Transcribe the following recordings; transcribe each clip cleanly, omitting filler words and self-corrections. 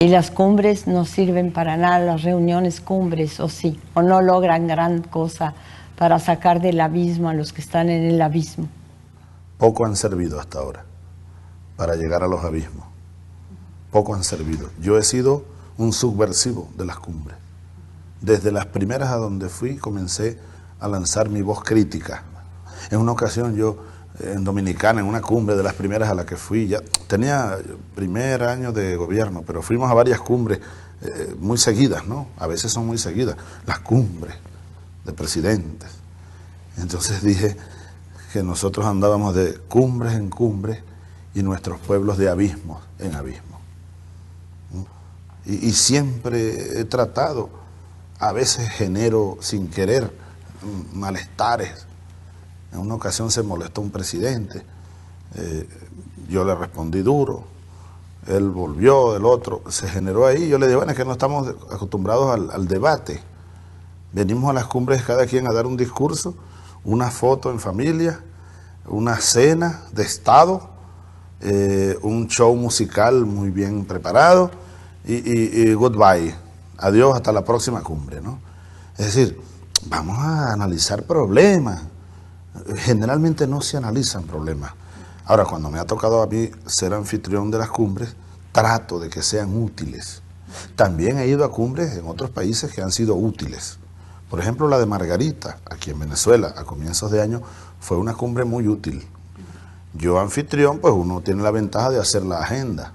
Y las cumbres no sirven para nada, las reuniones cumbres, o sí, o no logran gran cosa para sacar del abismo a los que están en el abismo. Poco han servido hasta ahora para llegar a los abismos. Poco han servido. Yo he sido un subversivo de las cumbres. Desde las primeras a donde fui comencé a lanzar mi voz crítica. En una ocasión yo, en Dominicana, en una cumbre de las primeras a la que fui, ya tenía primer año de gobierno, pero fuimos a varias cumbres muy seguidas, ¿no? A veces son muy seguidas, las cumbres de presidentes. Entonces dije que nosotros andábamos de cumbres en cumbres y nuestros pueblos de abismos en abismos. Y siempre he tratado, a veces genero sin querer malestares. En una ocasión se molestó un presidente, yo le respondí duro, él volvió, el otro, se generó ahí, yo le dije, bueno, es que no estamos acostumbrados al debate, venimos a las cumbres cada quien a dar un discurso, una foto en familia, una cena de estado, un show musical muy bien preparado y goodbye, adiós, hasta la próxima cumbre, ¿no? Es decir, vamos a analizar problemas. Generalmente no se analizan problemas. Ahora, cuando me ha tocado a mí ser anfitrión de las cumbres, trato de que sean útiles. También he ido a cumbres en otros países que han sido útiles. Por ejemplo, la de Margarita, aquí en Venezuela, a comienzos de año, fue una cumbre muy útil. Yo, anfitrión, pues uno tiene la ventaja de hacer la agenda.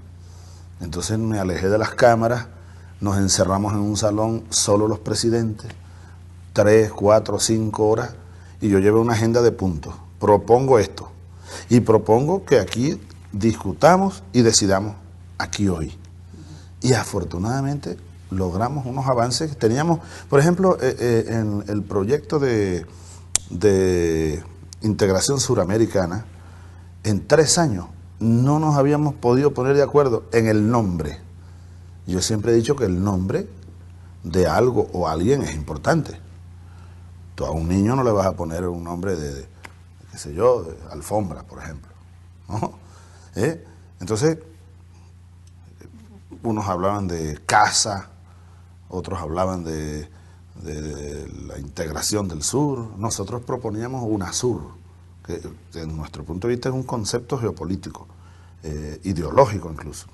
Entonces me alejé de las cámaras, nos encerramos en un salón, solo los presidentes, 3, 4, 5 horas, y yo llevé una agenda de puntos. Propongo esto. Y propongo que aquí discutamos y decidamos aquí hoy. Y afortunadamente logramos unos avances. Teníamos, por ejemplo, en el proyecto de integración suramericana, en 3 años no nos habíamos podido poner de acuerdo en el nombre. Yo siempre he dicho que el nombre de algo o alguien es importante. Tú a un niño no le vas a poner un nombre de qué sé yo, de alfombra, por ejemplo, ¿no? Entonces, unos hablaban de casa, otros hablaban de la integración del sur. Nosotros proponíamos UNASUR, que en nuestro punto de vista es un concepto geopolítico, ideológico incluso,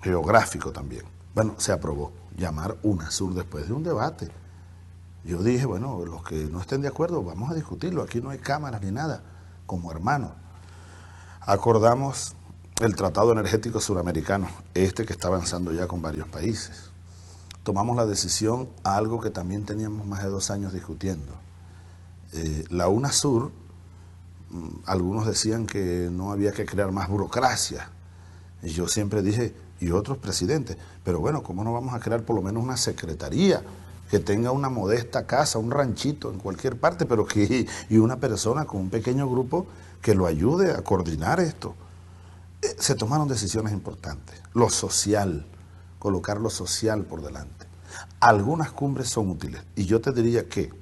geográfico también. Bueno, se aprobó llamar UNASUR después de un debate. Yo dije, bueno, los que no estén de acuerdo, vamos a discutirlo, aquí no hay cámaras ni nada, como hermanos. Acordamos el Tratado Energético Suramericano, este que está avanzando ya con varios países. Tomamos la decisión a algo que también teníamos más de 2 años discutiendo. La UNASUR, algunos decían que no había que crear más burocracia. Y yo siempre dije, y otros presidentes, pero bueno, ¿cómo no vamos a crear por lo menos una secretaría que tenga una modesta casa, un ranchito en cualquier parte, pero que y una persona con un pequeño grupo que lo ayude a coordinar esto? Se tomaron decisiones importantes. Lo social, colocar lo social por delante. Algunas cumbres son útiles, y yo te diría que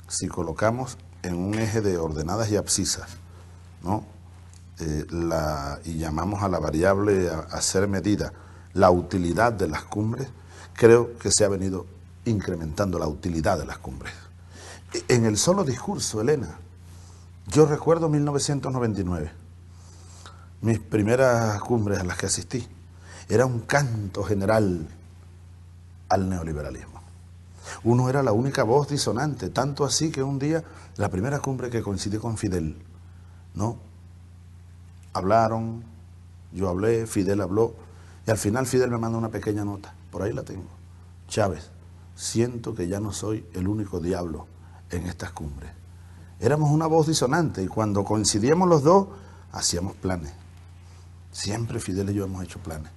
si colocamos en un eje de ordenadas y abscisas, ¿no? Y llamamos a la variable a ser medida la utilidad de las cumbres, creo que se ha venido incrementando la utilidad de las cumbres. En el solo discurso, Elena, yo recuerdo 1999, mis primeras cumbres a las que asistí, era un canto general al neoliberalismo. Uno era la única voz disonante, tanto así que un día, la primera cumbre que coincidí con Fidel, ¿no? Hablaron, yo hablé, Fidel habló, y al final Fidel me manda una pequeña nota, por ahí la tengo. Chávez, siento que ya no soy el único diablo en estas cumbres. Éramos una voz disonante y cuando coincidíamos los dos, hacíamos planes. Siempre Fidel y yo hemos hecho planes.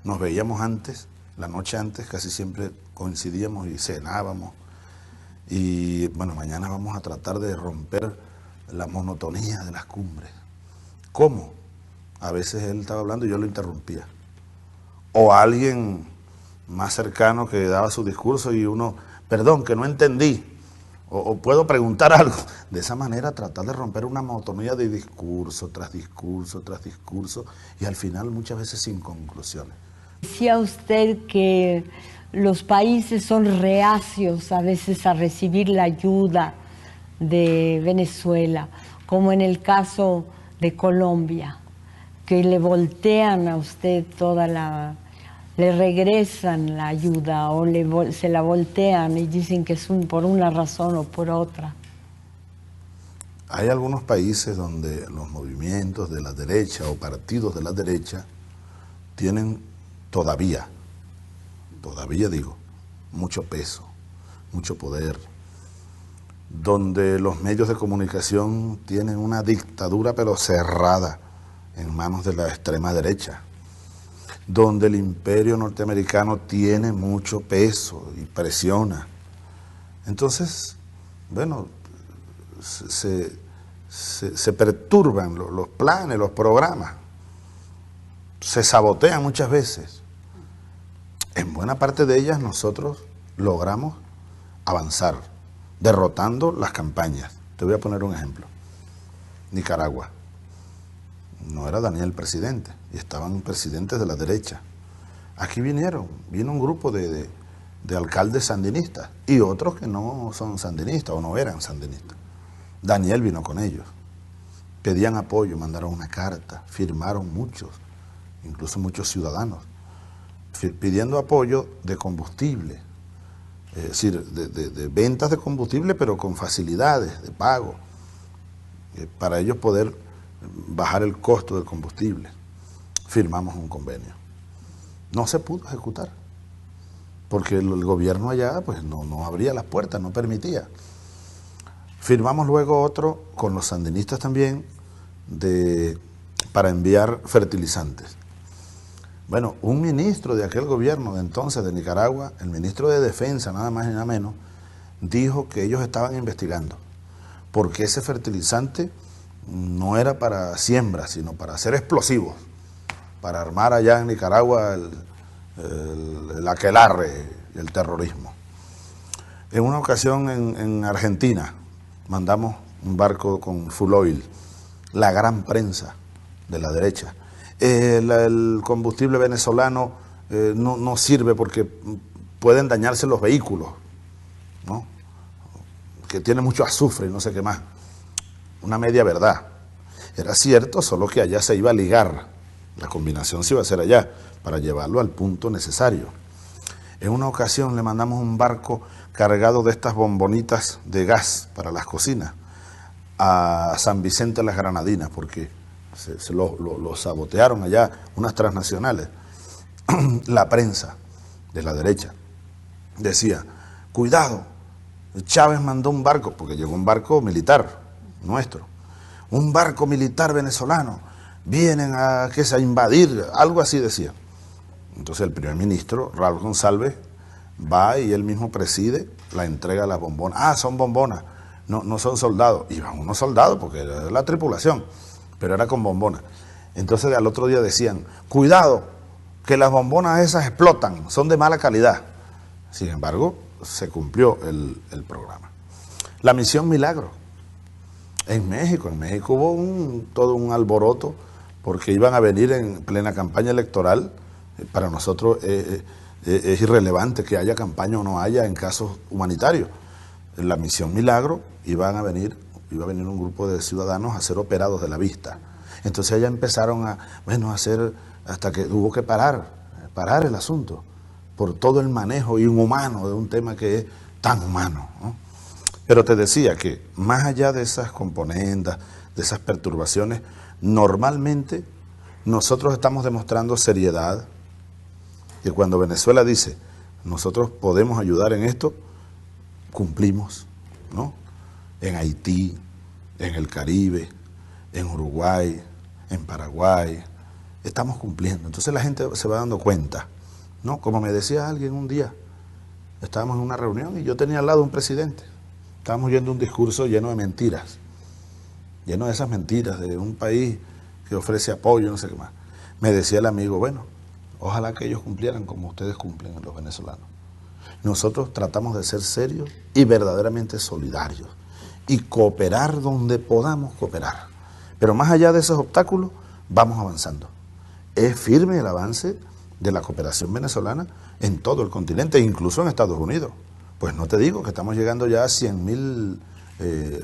Nos veíamos antes, la noche antes, casi siempre coincidíamos y cenábamos. Y bueno, mañana vamos a tratar de romper la monotonía de las cumbres. ¿Cómo? A veces él estaba hablando y yo lo interrumpía. O alguien más cercano que daba su discurso y uno, perdón, que no entendí, o puedo preguntar algo. De esa manera tratar de romper una monotonía de discurso tras discurso tras discurso y al final muchas veces sin conclusiones. Decía usted que los países son reacios a veces a recibir la ayuda de Venezuela, como en el caso de Colombia, que le voltean a usted le regresan la ayuda o se la voltean y dicen que es por una razón o por otra. Hay algunos países donde los movimientos de la derecha o partidos de la derecha tienen todavía digo, mucho peso, mucho poder, donde los medios de comunicación tienen una dictadura pero cerrada en manos de la extrema derecha, donde el imperio norteamericano tiene mucho peso y presiona. Entonces, bueno, se perturban los planes, los programas, se sabotean muchas veces. En buena parte de ellas nosotros logramos avanzar, derrotando las campañas. Te voy a poner un ejemplo. Nicaragua. No era Daniel presidente, y estaban presidentes de la derecha. Aquí vino un grupo de alcaldes sandinistas y otros que no son sandinistas o no eran sandinistas. Daniel vino con ellos. Pedían apoyo, mandaron una carta, firmaron muchos, incluso muchos ciudadanos, pidiendo apoyo de combustible, es decir, de ventas de combustible, pero con facilidades de pago, para ellos poder bajar el costo del combustible. Firmamos un convenio. No se pudo ejecutar, porque el gobierno allá pues no abría las puertas, no permitía. Firmamos luego otro con los sandinistas también para enviar fertilizantes. Bueno, un ministro de aquel gobierno de entonces de Nicaragua, el ministro de Defensa, nada más y nada menos, dijo que ellos estaban investigando porque ese fertilizante no era para siembra, sino para hacer explosivos, para armar allá en Nicaragua el aquelarre, el terrorismo. En una ocasión en Argentina mandamos un barco con full oil, la gran prensa de la derecha. El combustible venezolano no sirve porque pueden dañarse los vehículos, ¿no? Que tiene mucho azufre y no sé qué más. Una media verdad. Era cierto, solo que allá se iba a ligar. La combinación se iba a hacer allá para llevarlo al punto necesario. En una ocasión le mandamos un barco cargado de estas bombonitas de gas para las cocinas a San Vicente de las Granadinas, porque lo sabotearon allá unas transnacionales. La prensa de la derecha decía, cuidado, Chávez mandó un barco, porque llegó un barco militar nuestro, un barco militar venezolano, vienen a invadir, algo así decía. Entonces el primer ministro, Raúl González, va y él mismo preside la entrega de las bombonas. Ah, son bombonas, no son soldados. Iban unos soldados porque era la tripulación, pero era con bombonas. Entonces al otro día decían, cuidado, que las bombonas esas explotan, son de mala calidad. Sin embargo, se cumplió el programa. La misión Milagro. En México hubo todo un alboroto porque iban a venir en plena campaña electoral. Para nosotros es irrelevante que haya campaña o no haya en casos humanitarios. En la misión Milagro iba a venir un grupo de ciudadanos a ser operados de la vista. Entonces allá empezaron a hacer, hasta que hubo que parar el asunto, por todo el manejo inhumano de un tema que es tan humano, ¿no? Pero te decía que más allá de esas componendas, de esas perturbaciones, normalmente nosotros estamos demostrando seriedad, que cuando Venezuela dice, nosotros podemos ayudar en esto, cumplimos, ¿no? En Haití, en el Caribe, en Uruguay, en Paraguay, estamos cumpliendo. Entonces la gente se va dando cuenta, ¿no? Como me decía alguien un día, estábamos en una reunión y yo tenía al lado un presidente, estábamos oyendo un discurso lleno de mentiras, lleno de esas mentiras de un país que ofrece apoyo, no sé qué más. Me decía el amigo, bueno, ojalá que ellos cumplieran como ustedes cumplen los venezolanos. Nosotros tratamos de ser serios y verdaderamente solidarios y cooperar donde podamos cooperar. Pero más allá de esos obstáculos, vamos avanzando. Es firme el avance de la cooperación venezolana en todo el continente, incluso en Estados Unidos. Pues no te digo que estamos llegando ya a 100.000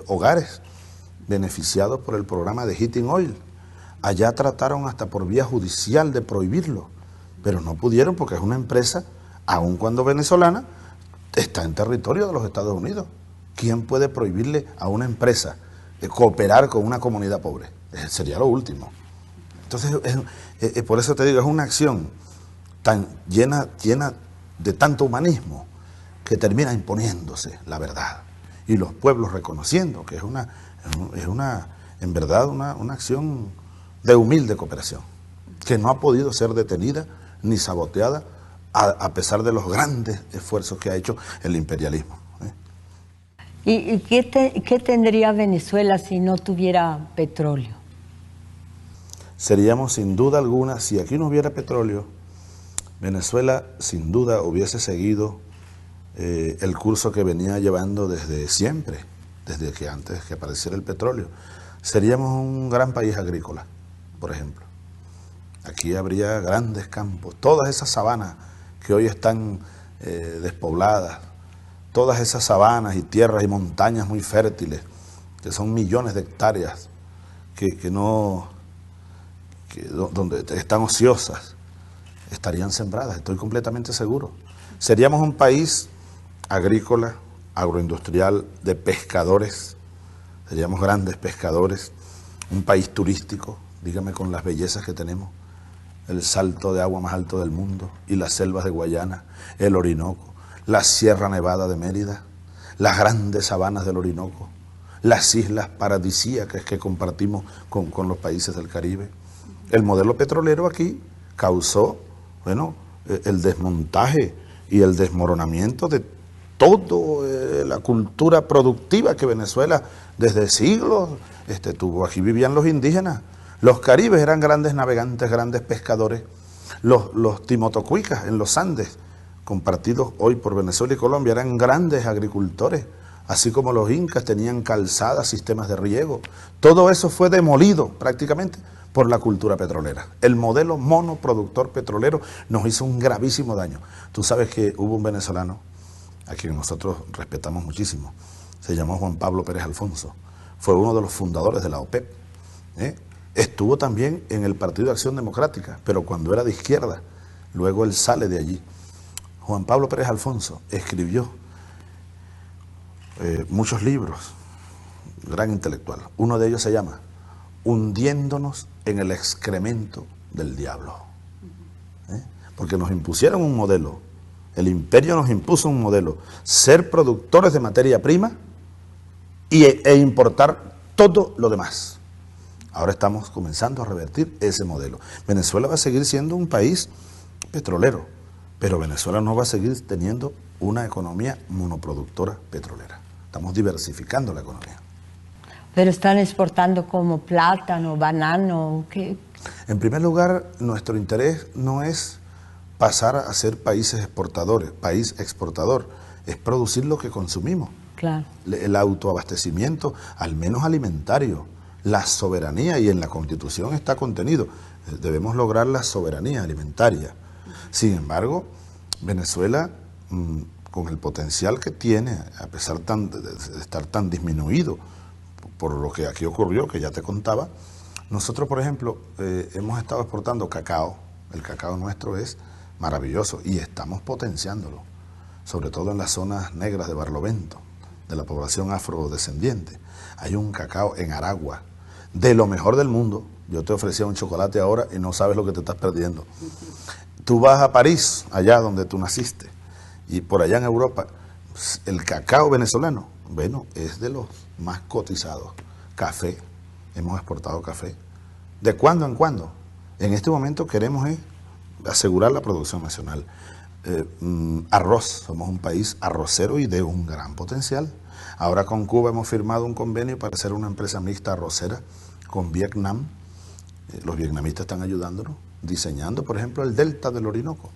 hogares beneficiados por el programa de Heating Oil. Allá trataron hasta por vía judicial de prohibirlo, pero no pudieron porque es una empresa, aun cuando venezolana, está en territorio de los Estados Unidos. ¿Quién puede prohibirle a una empresa cooperar con una comunidad pobre? Sería lo último. Entonces, por eso te digo, es una acción tan llena de tanto humanismo que termina imponiéndose la verdad y los pueblos reconociendo que es en verdad una acción de humilde cooperación que no ha podido ser detenida ni saboteada a pesar de los grandes esfuerzos que ha hecho el imperialismo. ¿Y qué tendría Venezuela si no tuviera petróleo? Seríamos sin duda alguna, si aquí no hubiera petróleo, Venezuela sin duda hubiese seguido el curso que venía llevando desde siempre, desde que antes que apareciera el petróleo. Seríamos un gran país agrícola, por ejemplo. Aquí habría grandes campos, todas esas sabanas que hoy están despobladas, todas esas sabanas y tierras y montañas muy fértiles, que son millones de hectáreas, donde están ociosas, estarían sembradas, estoy completamente seguro. Seríamos un país agrícola, agroindustrial, de pescadores, seríamos grandes pescadores, un país turístico, dígame con las bellezas que tenemos, el salto de agua más alto del mundo y las selvas de Guayana, el Orinoco, la Sierra Nevada de Mérida, las grandes sabanas del Orinoco, las islas paradisíacas que compartimos con los países del Caribe. El modelo petrolero aquí causó, el desmontaje y el desmoronamiento de toda la cultura productiva que Venezuela desde siglos tuvo. Aquí vivían los indígenas, los caribes eran grandes navegantes, grandes pescadores, los timotocuicas en los Andes, compartidos hoy por Venezuela y Colombia, eran grandes agricultores, así como los incas tenían calzadas, sistemas de riego. Todo eso fue demolido prácticamente por la cultura petrolera. El modelo monoproductor petrolero nos hizo un gravísimo daño. Tú sabes que hubo un venezolano, a quien nosotros respetamos muchísimo, se llamó Juan Pablo Pérez Alfonso, fue uno de los fundadores de la OPEP, estuvo también en el Partido de Acción Democrática, pero cuando era de izquierda, luego él sale de allí. Juan Pablo Pérez Alfonso escribió muchos libros, gran intelectual, uno de ellos se llama Hundiéndonos en el excremento del diablo. Porque nos impusieron un modelo, el imperio nos impuso un modelo, ser productores de materia prima e importar todo lo demás. Ahora estamos comenzando a revertir ese modelo. Venezuela va a seguir siendo un país petrolero, pero Venezuela no va a seguir teniendo una economía monoproductora petrolera. Estamos diversificando la economía. Pero están exportando como plátano, banano, ¿qué? En primer lugar, nuestro interés no es pasar a ser país exportador, es producir lo que consumimos. Claro. El autoabastecimiento, al menos alimentario, la soberanía, y en la Constitución está contenido, debemos lograr la soberanía alimentaria. Sin embargo, Venezuela, con el potencial que tiene, a pesar de estar tan disminuido por lo que aquí ocurrió, que ya te contaba, nosotros, por ejemplo, hemos estado exportando cacao. El cacao nuestro es maravilloso y estamos potenciándolo, sobre todo en las zonas negras de Barlovento, de la población afrodescendiente. Hay un cacao en Aragua, de lo mejor del mundo. Yo te ofrecía un chocolate ahora y no sabes lo que te estás perdiendo. Tú vas a París, allá donde tú naciste, y por allá en Europa, el cacao venezolano, es de los más cotizados. Café, hemos exportado café. ¿De cuándo en cuándo? En este momento queremos asegurar la producción nacional. Arroz, somos un país arrocero y de un gran potencial. Ahora con Cuba hemos firmado un convenio para hacer una empresa mixta arrocera con Vietnam. Los vietnamitas están ayudándonos, diseñando, por ejemplo, el delta del Orinoco.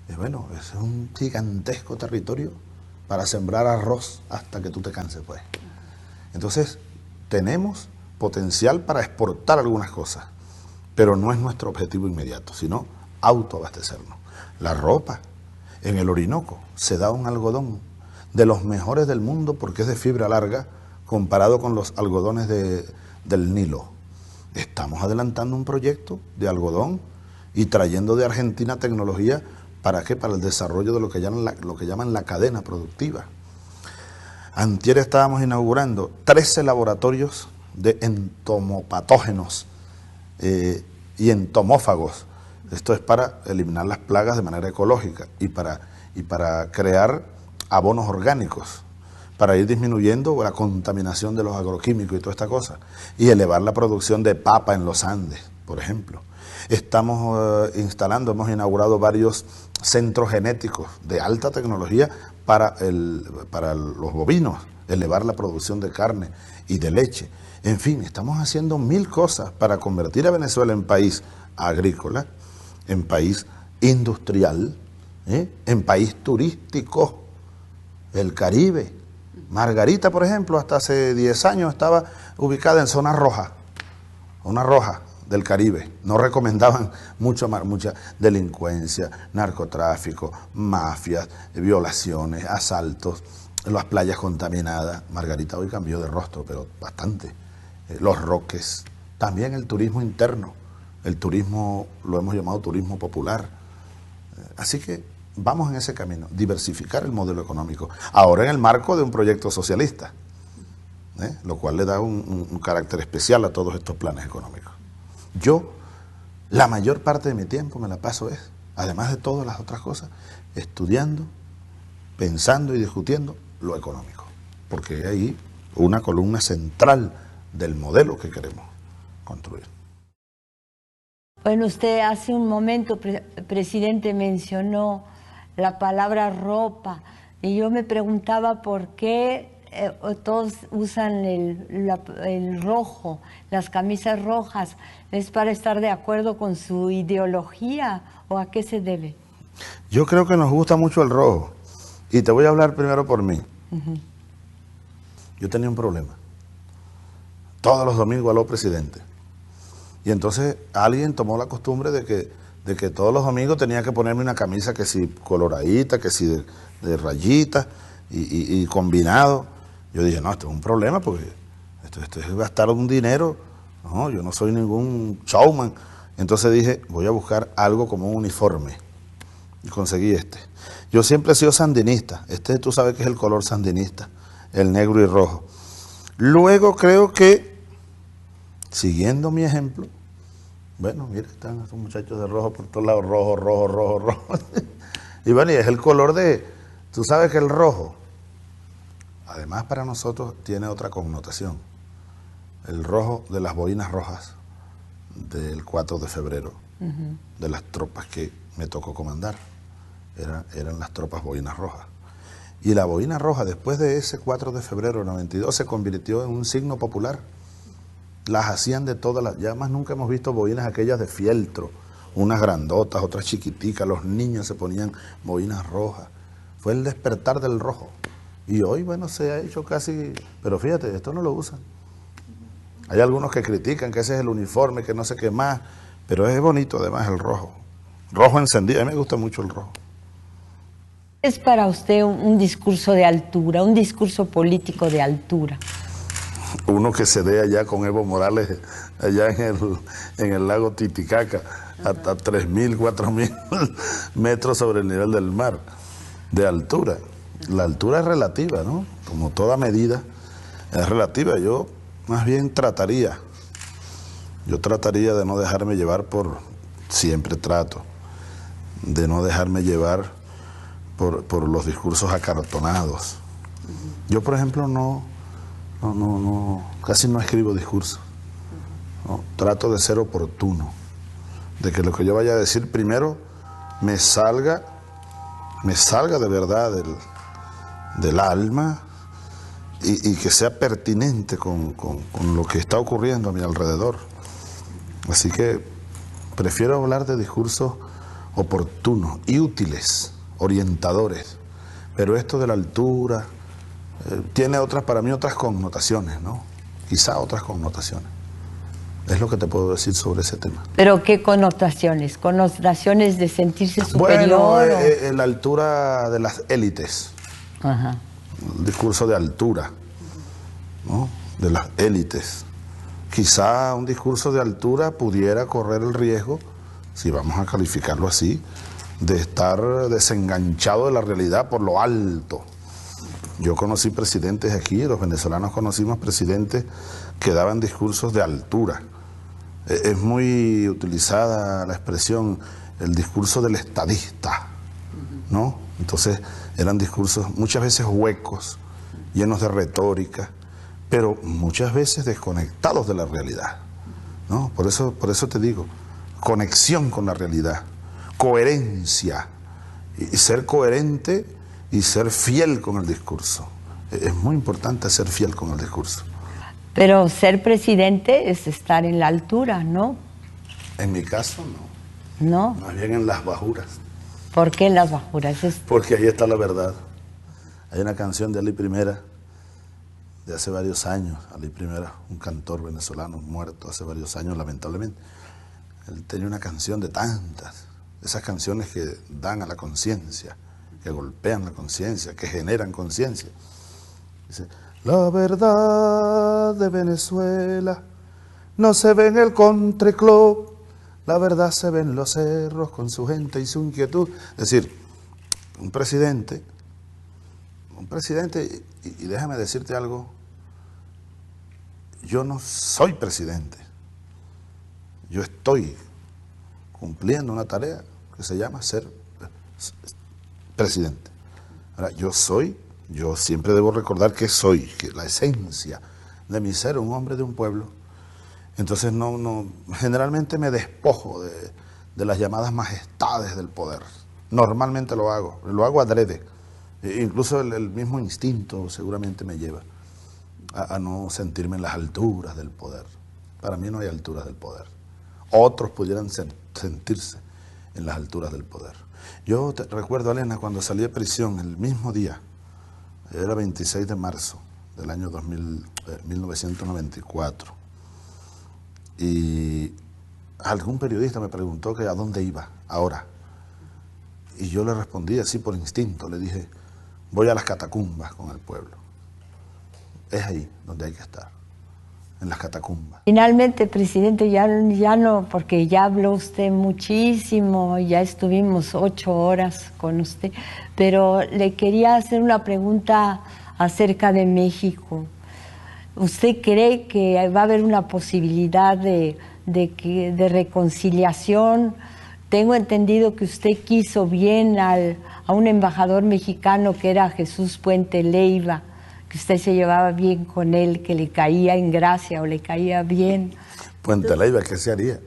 Es un gigantesco territorio para sembrar arroz hasta que tú te canses, pues. Entonces, tenemos potencial para exportar algunas cosas, pero no es nuestro objetivo inmediato, sino autoabastecernos. La ropa, en el Orinoco se da un algodón de los mejores del mundo porque es de fibra larga comparado con los algodones del Nilo. Estamos adelantando un proyecto de algodón y trayendo de Argentina tecnología, ¿para qué? Para el desarrollo de lo que llaman la cadena productiva. Antier estábamos inaugurando 13 laboratorios de entomopatógenos y entomófagos. Esto es para eliminar las plagas de manera ecológica y para crear abonos orgánicos, para ir disminuyendo la contaminación de los agroquímicos y toda esta cosa, y elevar la producción de papa en los Andes, por ejemplo. Estamos hemos inaugurado varios centros genéticos de alta tecnología para los bovinos, elevar la producción de carne y de leche. En fin, estamos haciendo 1000 cosas para convertir a Venezuela en país agrícola, en país industrial, en país turístico, el Caribe. Margarita, por ejemplo, hasta hace 10 años estaba ubicada en zona roja del Caribe. No recomendaban mucha delincuencia, narcotráfico, mafias, violaciones, asaltos, las playas contaminadas. Margarita hoy cambió de rostro, pero bastante. Los Roques, también el turismo interno, el turismo, lo hemos llamado turismo popular. Así que vamos en ese camino, diversificar el modelo económico, ahora en el marco de un proyecto socialista, lo cual le da un carácter especial a todos estos planes económicos. Yo, la mayor parte de mi tiempo me la paso además de todas las otras cosas, estudiando, pensando y discutiendo lo económico, porque hay ahí una columna central del modelo que queremos construir. Bueno, usted hace un momento, presidente, mencionó la palabra ropa, y yo me preguntaba por qué todos usan el rojo, las camisas rojas. ¿Es para estar de acuerdo con su ideología o a qué se debe? Yo creo que nos gusta mucho el rojo, y te voy a hablar primero por mí. Yo tenía un problema. Todos los domingos aló presidente. Y entonces alguien tomó la costumbre de que todos los domingos tenía que ponerme una camisa que si coloradita, que si de rayitas y combinado. Yo dije, no, esto es un problema porque esto es gastar un dinero. No, yo no soy ningún showman. Entonces dije, voy a buscar algo como un uniforme. Y conseguí este. Yo siempre he sido sandinista. Tú sabes que es el color sandinista, el negro y rojo. Luego creo que, siguiendo mi ejemplo, bueno, mira, están esos muchachos de rojo por todos lados, rojo. Y bueno, y es el color tú sabes que el rojo, además para nosotros tiene otra connotación. El rojo de las boinas rojas del 4 de febrero, de las tropas que me tocó comandar, eran las tropas boinas rojas. Y la boina roja, después de ese 4 de febrero del 92, se convirtió en un signo popular. Las hacían de todas ya más nunca hemos visto boinas aquellas de fieltro, unas grandotas, otras chiquiticas, los niños se ponían boinas rojas. Fue el despertar del rojo. Y hoy, bueno, se ha hecho casi, pero fíjate, esto no lo usan. Hay algunos que critican que ese es el uniforme, que no sé qué más, pero es bonito además el rojo. Rojo encendido, a mí me gusta mucho el rojo. Es para usted un discurso de altura, un discurso político de altura. Uno que se dé allá con Evo Morales, allá en el lago Titicaca, hasta 3.000, 4.000 metros sobre el nivel del mar, de altura. La altura es relativa, ¿no? Como toda medida es relativa. Yo más bien trataría de no dejarme llevar siempre trato, de no dejarme llevar por los discursos acartonados. Yo, por ejemplo, casi no escribo discursos. ¿No? Trato de ser oportuno, de que lo que yo vaya a decir primero me salga de verdad del alma y que sea pertinente con lo que está ocurriendo a mi alrededor. Así que prefiero hablar de discursos oportunos y útiles, orientadores, pero esto de la altura tiene para mí otras connotaciones, ¿no? Quizá otras connotaciones. Es lo que te puedo decir sobre ese tema. ¿Pero qué connotaciones? ¿Connotaciones de sentirse Bueno, superior? la altura de las élites. Ajá. El discurso de altura, ¿no? De las élites. Quizá un discurso de altura pudiera correr el riesgo, si vamos a calificarlo así, de estar desenganchado de la realidad por lo alto. Yo conocí presidentes aquí, los venezolanos conocimos presidentes que daban discursos de altura. Es muy utilizada la expresión, el discurso del estadista, ¿no? Entonces eran discursos muchas veces huecos, llenos de retórica, pero muchas veces desconectados de la realidad, ¿no? Por eso te digo, conexión con la realidad, coherencia, y ser coherente y ser fiel con el discurso. Es muy importante ser fiel con el discurso. Pero ser presidente es estar en la altura, ¿no? En mi caso, no. ¿No? Más bien en las bajuras. ¿Por qué en las bajuras? Porque ahí está la verdad. Hay una canción de Ali Primera, de hace varios años. Ali Primera, un cantor venezolano muerto hace varios años, lamentablemente. Él tenía una canción de tantas, esas canciones que dan a la conciencia, que golpean la conciencia, que generan conciencia. Dice: la verdad de Venezuela no se ve en el country club, la verdad se ve en los cerros con su gente y su inquietud. Es decir, un presidente, y déjame decirte algo, yo no soy presidente, yo estoy cumpliendo una tarea que se llama ser presidente. Ahora, yo siempre debo recordar que soy, que la esencia de mi ser, un hombre de un pueblo. Entonces generalmente me despojo de las llamadas majestades del poder. Normalmente lo hago adrede. Incluso el mismo instinto seguramente me lleva a no sentirme en las alturas del poder. Para mí no hay alturas del poder. Otros pudieran sentirse en las alturas del poder. Yo recuerdo, Elena, cuando salí de prisión, el mismo día, era 26 de marzo del año 1994, y algún periodista me preguntó que a dónde iba ahora, y yo le respondí así por instinto, le dije: voy a las catacumbas con el pueblo. Es ahí donde hay que estar, en las catacumbas. Finalmente, presidente, ya no, porque ya habló usted muchísimo, ya estuvimos 8 horas con usted, pero le quería hacer una pregunta acerca de México. ¿Usted cree que va a haber una posibilidad de reconciliación? Tengo entendido que usted quiso bien a un embajador mexicano que era Jesús Puente Leiva, que usted se llevaba bien con él, que le caía en gracia o le caía bien. Puente Leiva, ¿qué se haría?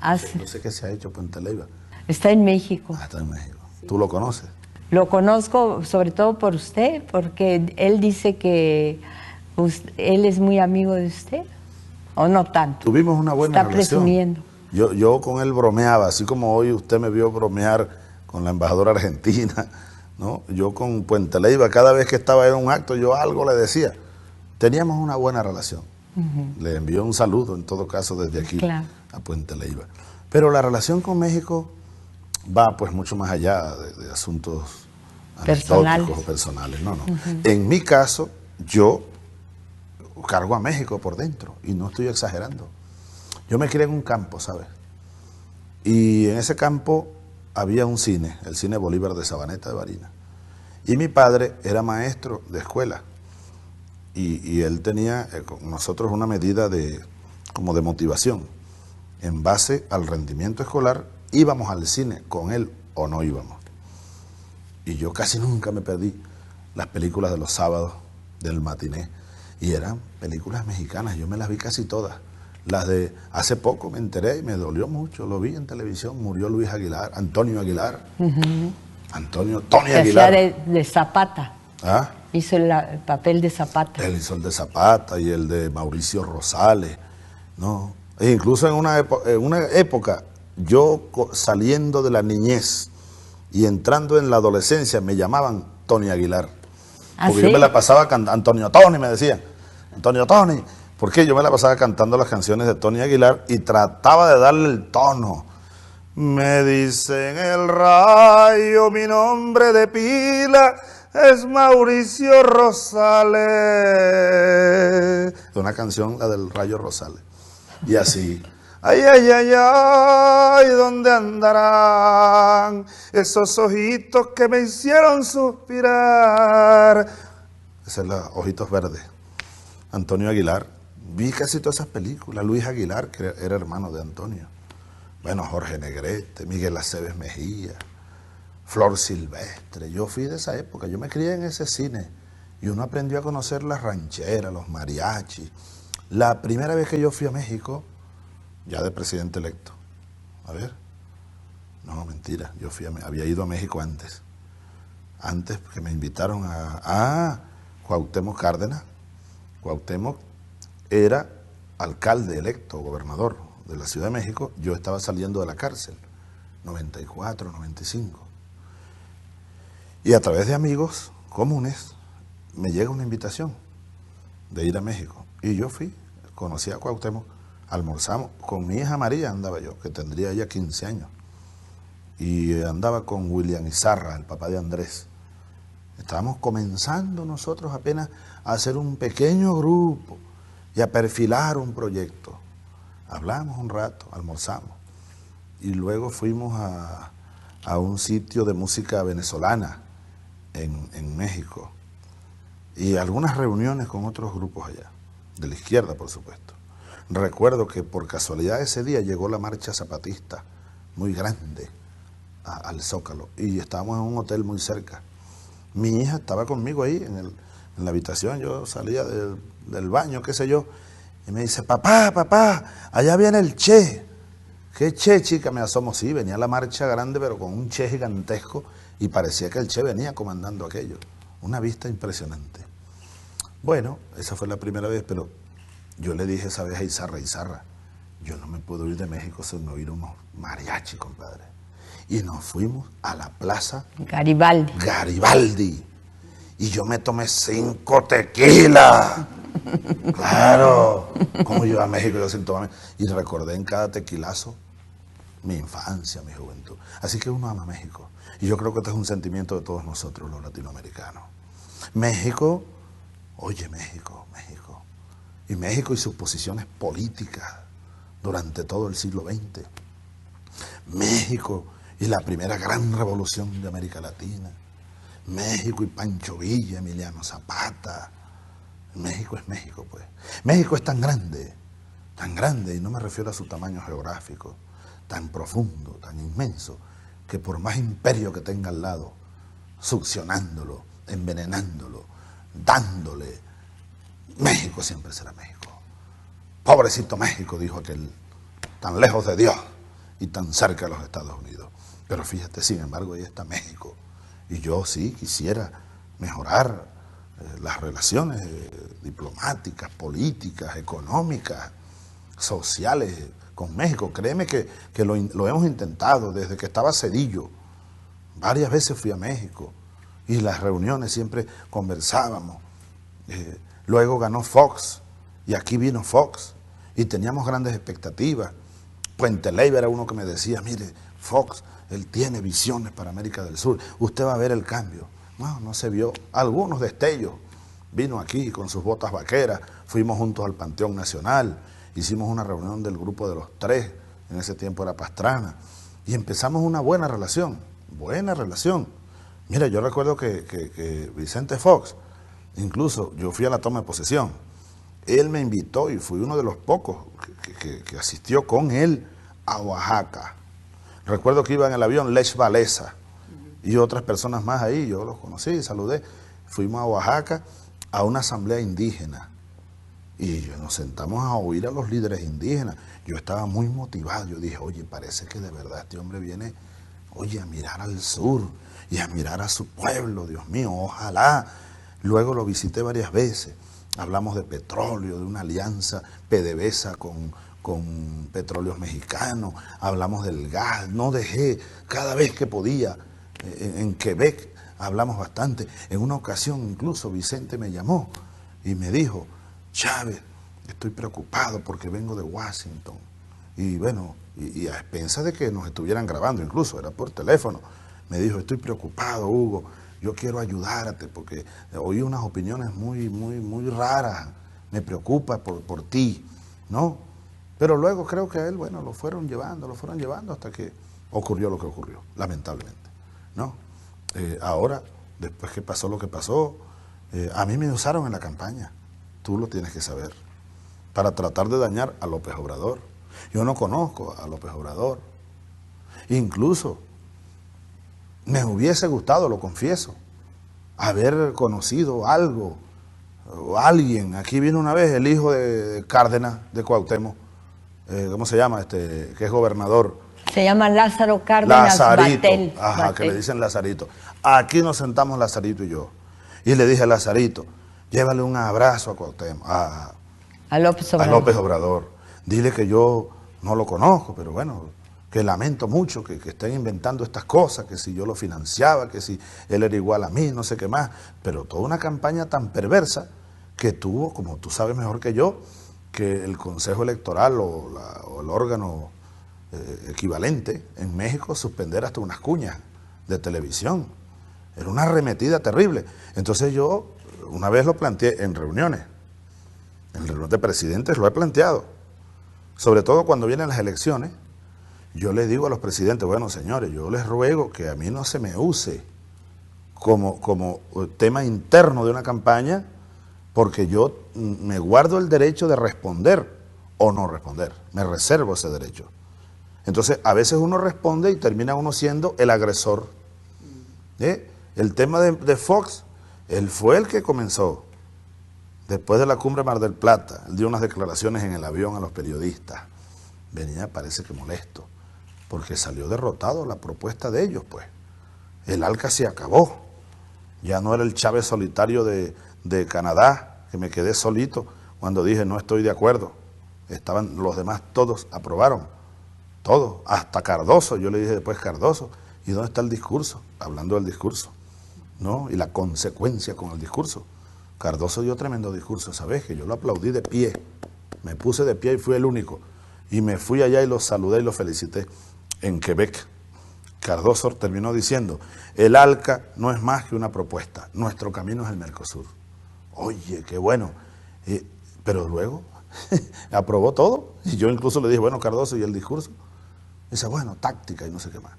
No sé qué se ha hecho Puente Leiva. Está en México. Está en México. ¿Tú lo conoces? Lo conozco sobre todo por usted, porque él dice que él es muy amigo de usted, o no tanto. Tuvimos una buena relación. Está presumiendo. Yo con él bromeaba, así como hoy usted me vio bromear con la embajadora argentina, ¿no? Yo con Puente Leiva, cada vez que estaba en un acto, yo algo le decía. Teníamos una buena relación. Le envío un saludo, en todo caso, desde aquí, claro, a Puente Leiva. Pero la relación con México va pues mucho más allá de asuntos anecdóticos o personales. No. En mi caso, yo cargo a México por dentro, y no estoy exagerando. Yo me crié en un campo, ¿sabes? Y en ese campo había un cine, el Cine Bolívar de Sabaneta de Barinas. Y mi padre era maestro de escuela. Y él tenía con nosotros una medida como de motivación. En base al rendimiento escolar, íbamos al cine con él o no íbamos. Y yo casi nunca me perdí las películas de los sábados del matiné. Y eran películas mexicanas, yo me las vi casi todas. Las de hace poco me enteré y me dolió mucho, lo vi en televisión, murió Luis Aguilar, Antonio Aguilar. Tony Aguilar. De Zapata. ¿Ah? Hizo el papel de Zapata. Él hizo el de Zapata y el de Mauricio Rosales, ¿no? E incluso en una época, yo saliendo de la niñez y entrando en la adolescencia, me llamaban Tony Aguilar. Porque yo me la pasaba cantando, Antonio Tony, me decían. Antonio Tony, Porque yo me la pasaba cantando las canciones de Tony Aguilar y trataba de darle el tono. Me dicen el Rayo, mi nombre de pila es Mauricio Rosales. Una canción, la del Rayo Rosales. Y así. Ay, ay, ay, ay, ¿dónde andarán esos ojitos que me hicieron suspirar? Esa es la Ojitos Verdes. Antonio Aguilar. Vi casi todas esas películas. Luis Aguilar, que era hermano de Antonio. Bueno, Jorge Negrete, Miguel Aceves Mejía, Flor Silvestre. Yo fui de esa época, yo me crié en ese cine. Y uno aprendió a conocer las rancheras, los mariachis. La primera vez que yo fui a México, ya de presidente electo. A ver. No, mentira. Yo había ido a México antes. Antes que me invitaron a Cuauhtémoc Cárdenas. Cuauhtémoc era alcalde electo, gobernador de la Ciudad de México. Yo estaba saliendo de la cárcel, 94, 95. Y a través de amigos comunes me llega una invitación de ir a México. Y yo fui, conocí a Cuauhtémoc, almorzamos. Con mi hija María andaba yo, que tendría ya 15 años. Y andaba con William Izarra, el papá de Andrés. Estábamos comenzando nosotros apenas a hacer un pequeño grupo y a perfilar un proyecto. Hablamos un rato, almorzamos. Y luego fuimos a un sitio de música venezolana en México. Y algunas reuniones con otros grupos allá, de la izquierda por supuesto. Recuerdo que por casualidad ese día llegó la marcha zapatista, muy grande, al Zócalo. Y estábamos en un hotel muy cerca. Mi hija estaba conmigo ahí en la habitación, yo salía del baño, qué sé yo, y me dice, papá, allá viene el Che. ¿Qué Che, chica? Me asomo, sí, venía la marcha grande, pero con un Che gigantesco, y parecía que el Che venía comandando aquello. Una vista impresionante. Bueno, esa fue la primera vez, pero yo le dije esa vez a Izarra, yo no me puedo ir de México sin oír unos mariachi, compadre. Y nos fuimos a la plaza Garibaldi. Y yo me tomé 5 tequilas. Claro. Como yo a México, yo sin tomarme. Y recordé en cada tequilazo mi infancia, mi juventud. Así que uno ama México. Y yo creo que este es un sentimiento de todos nosotros, los latinoamericanos. México, oye México. Y México y sus posiciones políticas durante todo el siglo XX. México y la primera gran revolución de América Latina. México y Pancho Villa, Emiliano Zapata. México es México, pues. México es tan grande, y no me refiero a su tamaño geográfico, tan profundo, tan inmenso, que por más imperio que tenga al lado, succionándolo, envenenándolo, dándole, México siempre será México. Pobrecito México, dijo aquel, tan lejos de Dios y tan cerca de los Estados Unidos. Pero fíjate, sin embargo, ahí está México. Y yo sí quisiera mejorar las relaciones diplomáticas, políticas, económicas, sociales con México. Créeme que lo hemos intentado desde que estaba Zedillo. Varias veces fui a México y las reuniones siempre conversábamos. Luego ganó Fox y aquí vino Fox y teníamos grandes expectativas. Puente Leiva era uno que me decía, mire, Fox, él tiene visiones para América del Sur, usted va a ver el cambio. No se vio. Algunos destellos. Vino aquí con sus botas vaqueras, fuimos juntos al Panteón Nacional, hicimos una reunión del grupo de los 3, en ese tiempo era Pastrana, y empezamos una buena relación. Mira, yo recuerdo que Vicente Fox, incluso yo fui a la toma de posesión, él me invitó y fui uno de los pocos que asistió con él a Oaxaca. Recuerdo que iba en el avión Lech Walesa y otras personas más ahí, yo los conocí, saludé. Fuimos a Oaxaca a una asamblea indígena y nos sentamos a oír a los líderes indígenas. Yo estaba muy motivado, yo dije, oye, parece que de verdad este hombre viene, oye, a mirar al sur y a mirar a su pueblo, Dios mío, ojalá. Luego lo visité varias veces, hablamos de petróleo, de una alianza PDVSA con Petróleos Mexicanos, hablamos del gas, no dejé, cada vez que podía, en Quebec hablamos bastante. En una ocasión incluso Vicente me llamó y me dijo, Chávez, estoy preocupado porque vengo de Washington. Y bueno, y a expensas de que nos estuvieran grabando, incluso era por teléfono, me dijo, estoy preocupado, Hugo, yo quiero ayudarte porque oí unas opiniones muy raras, me preocupa por ti, ¿no? Pero luego creo que a él, bueno, lo fueron llevando hasta que ocurrió lo que ocurrió, lamentablemente, ¿no? Ahora, después que pasó lo que pasó, a mí me usaron en la campaña, tú lo tienes que saber, para tratar de dañar a López Obrador. Yo no conozco a López Obrador. Incluso me hubiese gustado, lo confieso, haber conocido algo o alguien. Aquí vino una vez el hijo de Cárdenas de Cuauhtémoc, ¿cómo se llama? Que es gobernador. Se llama Lázaro Cárdenas Lazarito, Batel. ajá, Batel. que le dicen Lazarito. Aquí nos sentamos Lazarito y yo. Y le dije a Lazarito, llévale un abrazo a Cuauhtémoc, a López Obrador. A López Obrador. Dile que yo no lo conozco, pero bueno, que lamento mucho que estén inventando estas cosas, que si yo lo financiaba, que si él era igual a mí, no sé qué más. Pero toda una campaña tan perversa que tuvo, como tú sabes mejor que yo, que el Consejo Electoral o el órgano equivalente en México suspender hasta unas cuñas de televisión. Era una arremetida terrible. Entonces yo una vez lo planteé en reuniones de presidentes, lo he planteado. Sobre todo cuando vienen las elecciones, yo les digo a los presidentes, bueno señores, yo les ruego que a mí no se me use como tema interno de una campaña, porque yo me guardo el derecho de responder o no responder, me reservo ese derecho. Entonces, a veces uno responde y termina uno siendo el agresor. El tema de Fox, él fue el que comenzó. Después de la cumbre Mar del Plata, él dio unas declaraciones en el avión a los periodistas. Venía, parece que molesto, porque salió derrotado la propuesta de ellos, pues. El ALCA se acabó. Ya no era el Chávez solitario de Canadá, que me quedé solito cuando dije no estoy de acuerdo. Estaban los demás, todos aprobaron. Todos, hasta Cardoso. Yo le dije después, Cardoso, ¿y dónde está el discurso? Hablando del discurso, ¿no? Y la consecuencia con el discurso. Cardoso dio tremendo discurso esa vez, que yo lo aplaudí de pie. Me puse de pie y fui el único. Y me fui allá y lo saludé y lo felicité en Quebec. Cardoso terminó diciendo, el ALCA no es más que una propuesta, nuestro camino es el Mercosur. Oye, qué bueno. Pero luego aprobó todo. Y yo incluso le dije, bueno, Cardoso, ¿y el discurso? Dice, bueno, táctica y no sé qué más.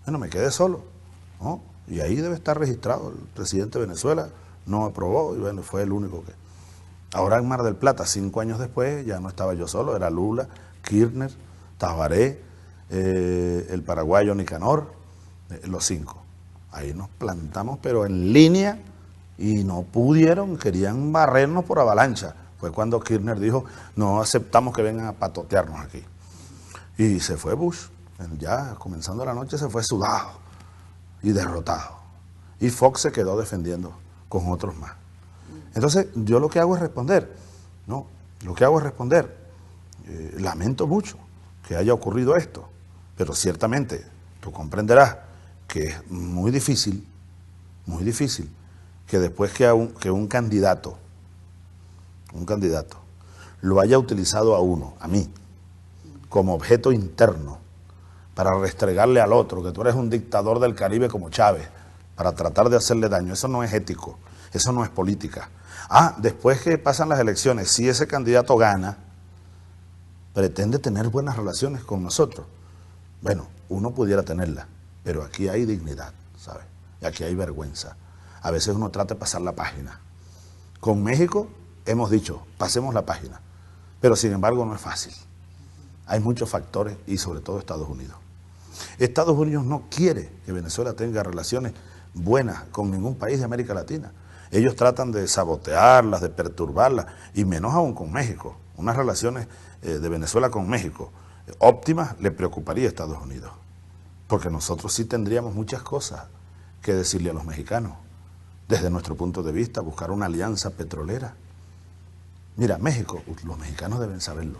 Bueno, me quedé solo, ¿no? Y ahí debe estar registrado, el presidente de Venezuela no aprobó y bueno, fue el único que... Ahora en Mar del Plata, 5 años después, ya no estaba yo solo, era Lula, Kirchner, Tabaré, el paraguayo Nicanor, los 5. Ahí nos plantamos, pero en línea, y no pudieron, querían barrernos por avalancha. Fue cuando Kirchner dijo, no aceptamos que vengan a patotearnos aquí. Y se fue Bush, ya comenzando la noche se fue sudado y derrotado. Y Fox se quedó defendiendo con otros más. Entonces, yo lo que hago es responder, ¿no? Lo que hago es responder. Lamento mucho que haya ocurrido esto, pero ciertamente tú comprenderás que es muy difícil que después que un candidato lo haya utilizado a uno, a mí, como objeto interno, para restregarle al otro, que tú eres un dictador del Caribe como Chávez, para tratar de hacerle daño. Eso no es ético, eso no es política. Después que pasan las elecciones, si ese candidato gana, pretende tener buenas relaciones con nosotros. Bueno, uno pudiera tenerla, pero aquí hay dignidad, ¿sabes? Y aquí hay vergüenza. A veces uno trata de pasar la página. Con México hemos dicho, pasemos la página, pero sin embargo no es fácil. Hay muchos factores y sobre todo Estados Unidos. Estados Unidos no quiere que Venezuela tenga relaciones buenas con ningún país de América Latina. Ellos tratan de sabotearlas, de perturbarlas, y menos aún con México. Unas relaciones de Venezuela con México óptimas le preocuparía a Estados Unidos, porque nosotros sí tendríamos muchas cosas que decirle a los mexicanos. Desde nuestro punto de vista, buscar una alianza petrolera. Mira, México, los mexicanos deben saberlo.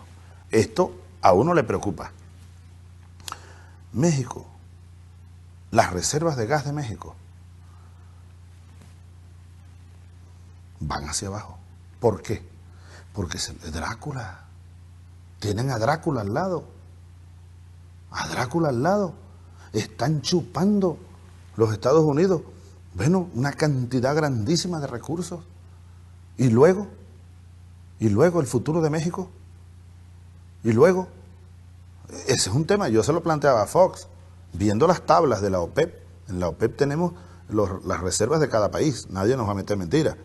Esto a uno le preocupa. México, las reservas de gas de México van hacia abajo. ¿Por qué? Porque Drácula, tienen a Drácula al lado. A Drácula al lado. Están chupando los Estados Unidos, bueno, una cantidad grandísima de recursos. Y luego el futuro de México. Y luego, ese es un tema, yo se lo planteaba a Fox, viendo las tablas de la OPEP. En la OPEP tenemos las reservas de cada país, nadie nos va a meter mentiras.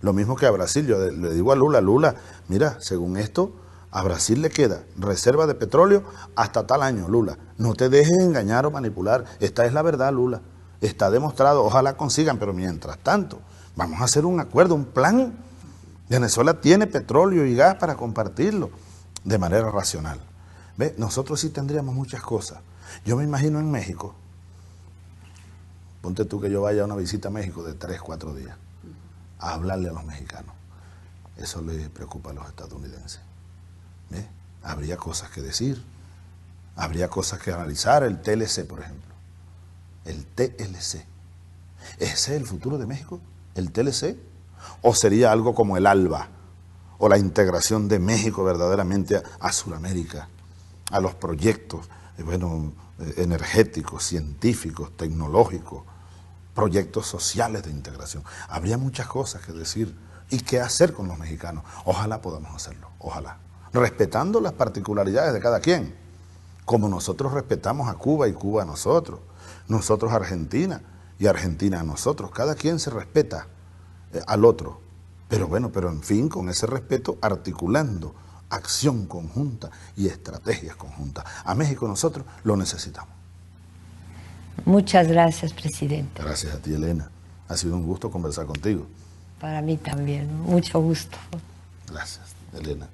Lo mismo que a Brasil, yo le digo a Lula, mira, según esto, a Brasil le queda reserva de petróleo hasta tal año, Lula. No te dejes engañar o manipular, esta es la verdad, Lula. Está demostrado, ojalá consigan, pero mientras tanto, vamos a hacer un acuerdo, un plan. Venezuela tiene petróleo y gas para compartirlo de manera racional. ¿Ve? Nosotros sí tendríamos muchas cosas. Yo me imagino en México, ponte tú que yo vaya a una visita a México de 3, 4 días, a hablarle a los mexicanos. Eso les preocupa a los estadounidenses. ¿Ve? Habría cosas que decir, habría cosas que analizar. El TLC, por ejemplo. El TLC. ¿Ese es el futuro de México? ¿El TLC? ¿O sería algo como el ALBA? ¿O la integración de México verdaderamente a Sudamérica? A los proyectos, energéticos, científicos, tecnológicos, proyectos sociales de integración. Habría muchas cosas que decir y qué hacer con los mexicanos. Ojalá podamos hacerlo, ojalá. Respetando las particularidades de cada quien, como nosotros respetamos a Cuba y Cuba a nosotros, nosotros a Argentina y Argentina a nosotros. Cada quien se respeta al otro, pero en fin, con ese respeto articulando acción conjunta y estrategias conjuntas. A México nosotros lo necesitamos. Muchas gracias, presidente. Gracias a ti, Elena. Ha sido un gusto conversar contigo. Para mí también, mucho gusto. Gracias, Elena.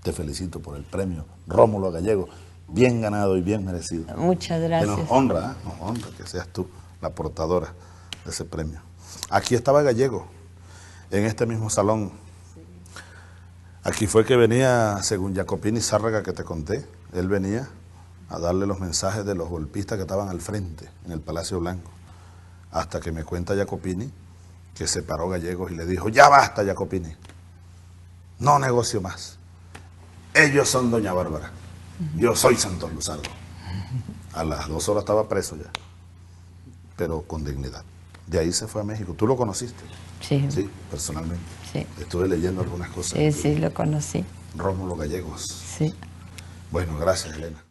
Te felicito por el premio Rómulo Gallego, bien ganado y bien merecido. Muchas gracias. Que nos honra que seas tú la portadora de ese premio. Aquí estaba Gallego, en este mismo salón. Aquí fue que venía, según Jacopini Zárraga que te conté, él venía a darle los mensajes de los golpistas que estaban al frente, en el Palacio Blanco. Hasta que me cuenta Jacopini que se paró Gallegos y le dijo, ya basta, Jacopini, no negocio más. Ellos son Doña Bárbara, yo soy Santos Luzardo. A las 2 horas estaba preso ya, pero con dignidad. De ahí se fue a México. ¿Tú lo conociste? Sí. Sí, personalmente. Sí. Estuve leyendo algunas cosas. Sí, lo conocí. Rómulo Gallegos. Sí. Bueno, gracias, Elena.